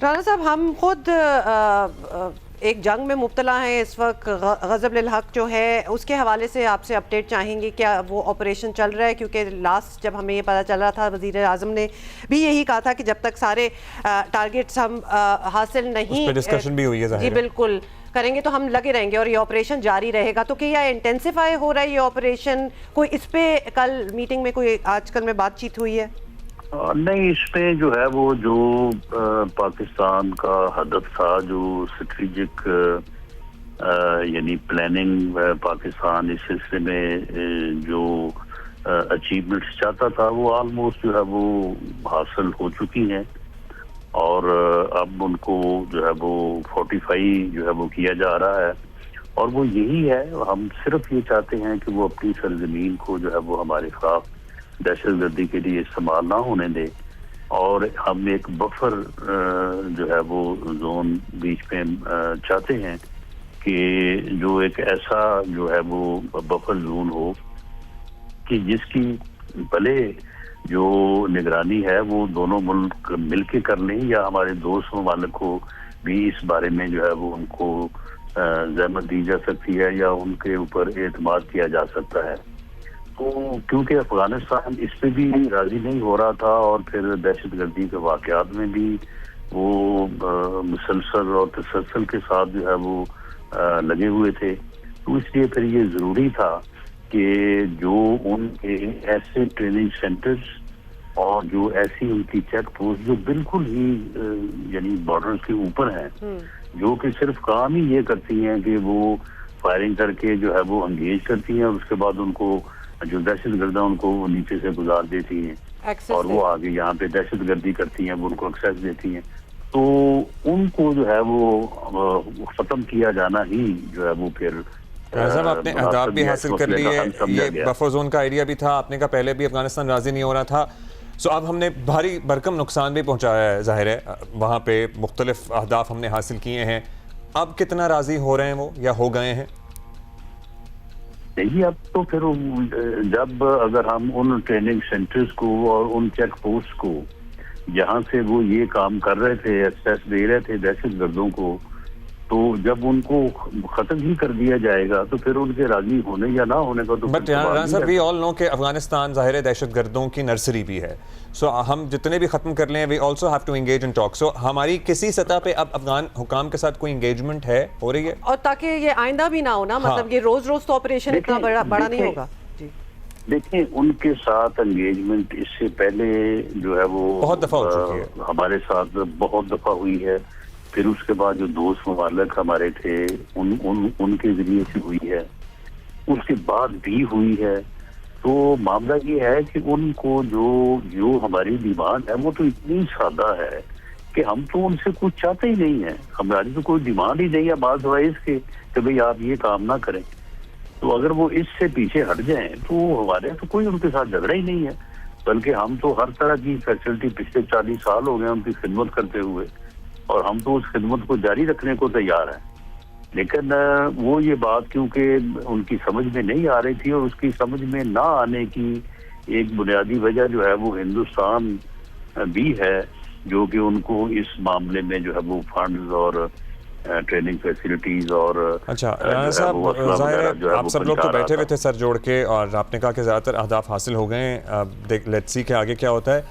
رانا صاحب، ہم خود ایک جنگ میں مبتلا ہیں اس وقت. غضب للحق جو ہے اس کے حوالے سے آپ سے اپڈیٹ چاہیں گے. کیا وہ آپریشن چل رہا ہے؟ کیونکہ لاسٹ جب ہمیں یہ پتہ چل رہا تھا وزیر اعظم نے بھی یہی کہا تھا کہ جب تک سارے ٹارگیٹس ہم حاصل نہیں، اس پہ ڈسکشن بھی ہوئی ہے ظاہر ہے. جی بالکل کریں گے تو ہم لگے رہیں گے اور یہ آپریشن جاری رہے گا. تو کیا انٹینسیفائی ہو رہا ہے یہ آپریشن؟ کوئی اس پہ کل میٹنگ میں کوئی آج کل میں بات چیت ہوئی ہے؟ نہیں، اس میں جو ہے وہ جو پاکستان کا ہدف تھا، جو اسٹریٹجک یعنی پلاننگ پاکستان اس سلسلے میں جو اچیومنٹس چاہتا تھا، وہ آلموسٹ جو ہے وہ حاصل ہو چکی ہیں. اور اب ان کو جو ہے وہ فورٹیفائی جو ہے وہ کیا جا رہا ہے، اور وہ یہی ہے. ہم صرف یہ چاہتے ہیں کہ وہ اپنی سرزمین کو جو ہے وہ ہمارے خلاف دہشت گردی کے لیے استعمال نہ ہونے دے. اور ہم ایک بفر جو ہے وہ زون بیچ میں چاہتے ہیں کہ جو ایک ایسا جو ہے وہ بفر زون ہو کہ جس کی بھلے جو نگرانی ہے وہ دونوں ملک مل کے کر لیں، یا ہمارے دوست ممالک کو بھی اس بارے میں جو ہے وہ ان کو زحمت دی جا سکتی ہے، یا ان کے اوپر اعتماد کیا جا سکتا ہے. تو کیونکہ افغانستان اس پہ بھی راضی نہیں ہو رہا تھا، اور پھر دہشت گردی کے واقعات میں بھی وہ مسلسل اور تسلسل کے ساتھ جو ہے وہ لگے ہوئے تھے. تو اس لیے پھر یہ ضروری تھا کہ جو ان کے ایسے ٹریننگ سینٹرز اور جو ایسی ان کی چیک پوسٹ جو بالکل ہی یعنی بارڈر کے اوپر ہیں، جو کہ صرف کام ہی یہ کرتی ہیں کہ وہ فائرنگ کر کے جو ہے وہ انگیج کرتی ہیں، اور اس کے بعد ان کو جو دہشت گردہ ان کو نیچے سے گزار دیتی ہیں، اور وہ آگے یہاں پہ دہشت گردی کرتی ہیں، وہ ان کو ایکسیس دیتی ہیں. تو ان کو جو ہے وہ ختم کیا جانا ہی جو ہے وہ پھر صاحب آپ نے اہداف بھی حاصل کر لیے. یہ بفر زون کا ایریا بھی تھا، آپ نے کہا پہلے بھی افغانستان راضی نہیں ہو رہا تھا. سو اب ہم نے بھاری بھرکم نقصان بھی پہنچایا ہے، ظاہر ہے وہاں پہ مختلف اہداف ہم نے حاصل کیے ہیں. اب کتنا راضی ہو رہے ہیں وہ، یا ہو گئے ہیں؟ نہیں، اب تو پھر جب اگر ہم ان ٹریننگ سینٹرز کو اور ان چیک پوسٹ کو جہاں سے وہ یہ کام کر رہے تھے، ایکسیس دے رہے تھے دہشت گردوں کو، تو جب ان کو ختم ہی کر دیا جائے گا تو پھر ان کے راضی ہونے یا نہ ہونے کا تو بٹ رانا صاحب وی آل نو کہ افغانستان ظاہر ہے دہشت گردوں کی نرسری بھی ہے. سو ہم جتنے بھی ختم کر لیں we also have to engage in talk. So ہماری کسی سطح پہ اب افغان حکام کے ساتھ کوئی انگیجمنٹ ہے، ہو رہی ہے؟ اور تاکہ یہ آئندہ بھی نہ ہو نا، مطلب یہ روز روز تو آپریشن اتنا بڑا نہیں ہوگا. دیکھیں، ان کے ساتھ انگیجمنٹ اس سے پہلے جو ہے وہ بہت دفعہ ہو چکی ہے، ہمارے ساتھ بہت دفعہ ہوئی ہے. پھر اس کے بعد جو دوست ممالک ہمارے تھے ان کے ذریعے سے ہوئی ہے، اس کے بعد بھی ہوئی ہے. تو معاملہ یہ ہے کہ ان کو جو ہماری ڈیمانڈ ہے وہ تو اتنی سادہ ہے کہ ہم تو ان سے کچھ چاہتے ہی نہیں ہیں. ہماری تو کوئی ڈیمانڈ ہی نہیں ہے بعض وائز کے کہ بھئی آپ یہ کام نہ کریں. تو اگر وہ اس سے پیچھے ہٹ جائیں تو ہمارے تو کوئی ان کے ساتھ جھگڑا ہی نہیں ہے، بلکہ ہم تو ہر طرح کی فیسلٹی پچھلے 40 سال ہو گئے ان کی خدمت کرتے ہوئے، اور ہم تو اس خدمت کو جاری رکھنے کو تیار ہیں. لیکن وہ یہ بات کیونکہ ان کی سمجھ میں نہیں آ رہی تھی، اور اس کی سمجھ میں نہ آنے کی ایک بنیادی وجہ جو ہے وہ ہندوستان بھی ہے، جو کہ ان کو اس معاملے میں جو ہے وہ فنڈز اور ٹریننگ فیسلٹیز اور اچھا رانا صاحب ظاہر ہے آپ سب لوگ تو بیٹھے ہوئے تھے سر جوڑ کے، اور آپ نے کہا کہ زیادہ تر اہداف حاصل ہو گئے ہیں. لیٹس سی کہ آگے کیا ہوتا ہے.